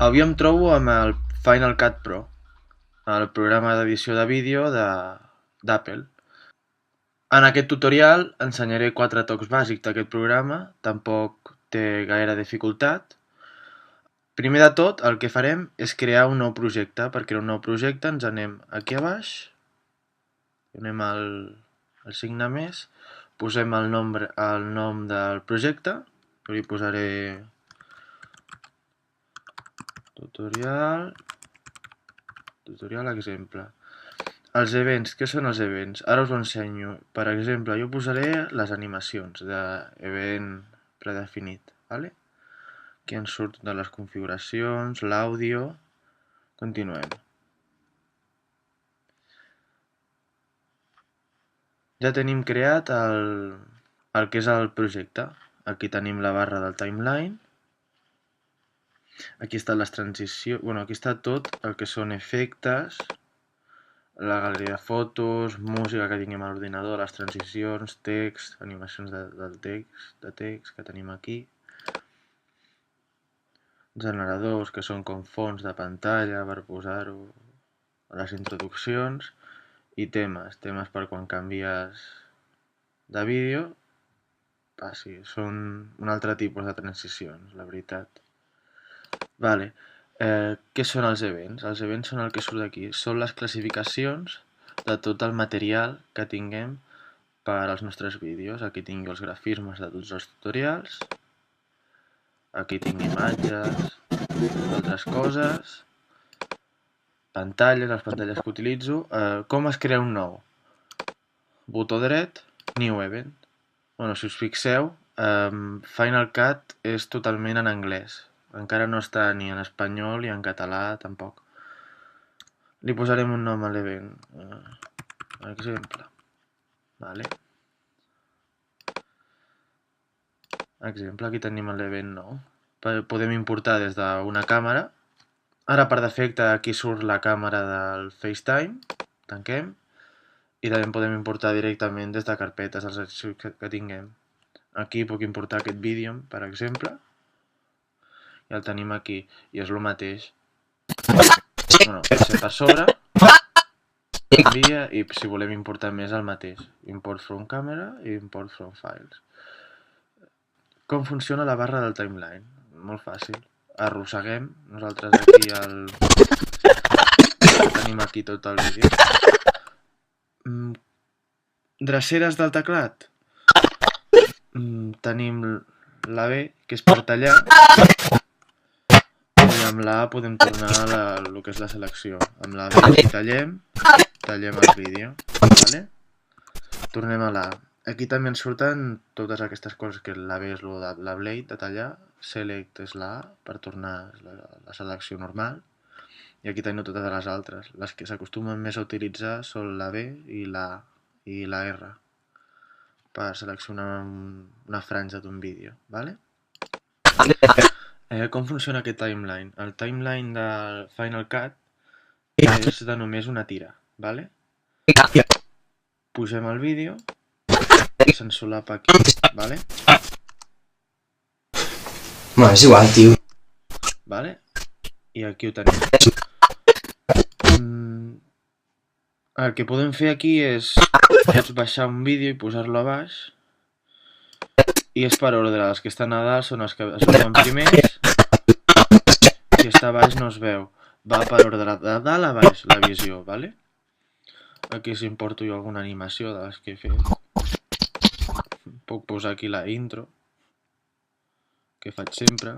Avui em trobo amb el Final Cut Pro, el programa d'edició de vídeo d'Apple. En aquest tutorial ensenyaré 4 tocs bàsics d'aquest programa, tampoc té gaire dificultat. Primer de tot, el que farem és crear un nou projecte. Per crear un nou projecte ens anem aquí a baix, anem al signe més, posem el nom del projecte, jo li posaré tutorial exemple. Els events, què són els events? Ara us ho ensenyo. Per exemple, jo posaré les animacions d'event predefinit. Vale? Aquí ens surt de les configuracions, l'àudio. Continuem. Ja tenim creat el que és el projecte. Aquí tenim la barra del timeline. Aquí estan les transicions. Bueno, aquí està tot el que són efectes, la galeria de fotos, música que tinguem a l'ordinador, les transicions, text, animacions de text que tenim aquí, generadors que són com fons de pantalla per posar-ho, les introduccions i temes per quan canvies de vídeo. Sí, són un altre tipus de transicions, la veritat. Vale. Què són els events? Els events són el que surt aquí. Són les classificacions de tot el material que tinguem per als nostres vídeos. Aquí tinc els grafismes de tots els tutorials. Aquí tinc imatges, altres coses, pantalles, les pantalles que utilitzo. Com es crea un nou? Botó dret, New Event. Bueno, si us fixeu, Final Cut és totalment en anglès. Encara no està ni en espanyol ni en català, tampoc. Li posarem un nom a l'event. Exemple. Vale. Exemple, aquí tenim l'event nou. Podem importar des d'una càmera. Ara, per defecte, aquí surt la càmera del FaceTime. Tanquem. I també podem importar directament des de carpetes els arxius que tinguem. Aquí puc importar aquest vídeo, per exemple. I el tenim aquí. I és el mateix. Bueno, passa per sobre. Canvia i si volem importar més el mateix. Import from camera i import from files. Com funciona la barra del timeline? Molt fàcil. Arrosseguem. Nosaltres aquí tenim aquí tot el vídeo. Dreceres del teclat. Tenim la B, que és per tallar. I amb la A podem tornar a el que és la selecció. Amb la B, si tallem el vídeo. Vale? Tornem a la A. Aquí també ens surten totes aquestes coses, que la B és la blade, de tallar, select és la A, per tornar la selecció normal, i aquí tenim totes les altres. Les que s'acostumen més a utilitzar són la B i la R, per seleccionar una franja d'un vídeo. Vale? Com funciona aquest timeline? El timeline del Final Cut és de només una tira. Vale? Pugem el vídeo i s'ensolapa aquí, vale? Ma és igual, tio. Vale? I aquí ho tenim. El que podem fer aquí és baixar un vídeo i posar-lo a baix. I és per ordre. Els que estan a dalt són els que es veuen primers. Si està a baix no es veu. Va per ordre de dalt a baix la visió, vale? Aquí si importo jo alguna animació de les que he fet. Puc posar aquí la intro, que faig sempre.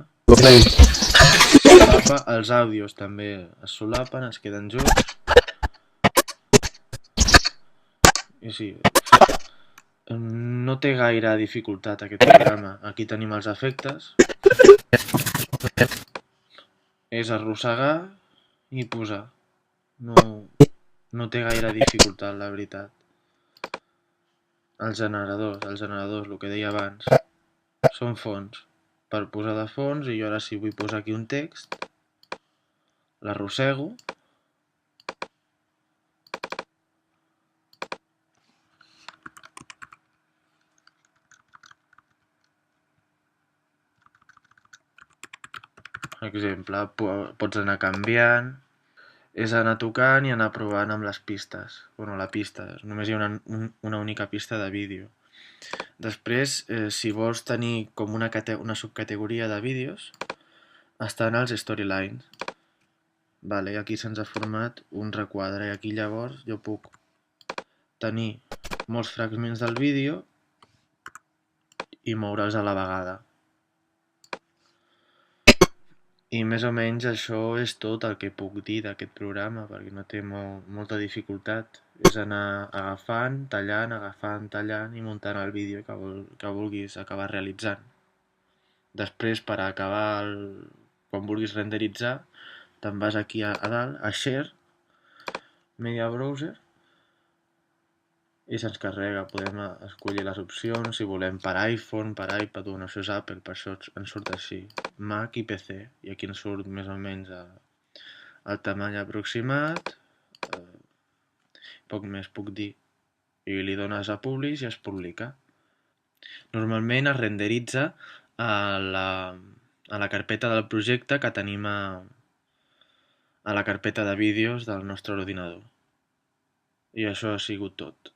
Solapa, els àudios també es solapen, es queden junts. I sí, no té gaire dificultat aquest programa. Aquí tenim els efectes. És arrossegar i posar. No té gaire dificultat, la veritat. Els generadors, el que deia abans, són fons. Per posar de fons, i jo ara si vull posar aquí un text, l'arrossego. exemple, pots anar canviant, és anar tocant i anar provant amb les pistes. Bueno, la pista, només hi ha una única pista de vídeo. Després, si vols tenir com una subcategoria de vídeos, estan els storylines. Vale, aquí se'ns ha format un requadre i aquí llavors jo puc tenir molts fragments del vídeo i moure'ls a la vegada. I més o menys això és tot el que puc dir d'aquest programa, perquè no té molta dificultat. És anar agafant, tallant i muntant el vídeo que vulguis acabar realitzant. Després, per acabar, quan vulguis renderitzar, te'n vas aquí a dalt, a Share, Media Browser, i se'ns carrega. Podem escollir les opcions, si volem per iPhone, per iPad, bueno, això és Apple, per això ens surt així, Mac i PC, i aquí ens surt més o menys el tamany aproximat, poc més puc dir, i li dones a Publish i es publica. Normalment es renderitza a la carpeta del projecte que tenim a la carpeta de vídeos del nostre ordinador. I això ha sigut tot.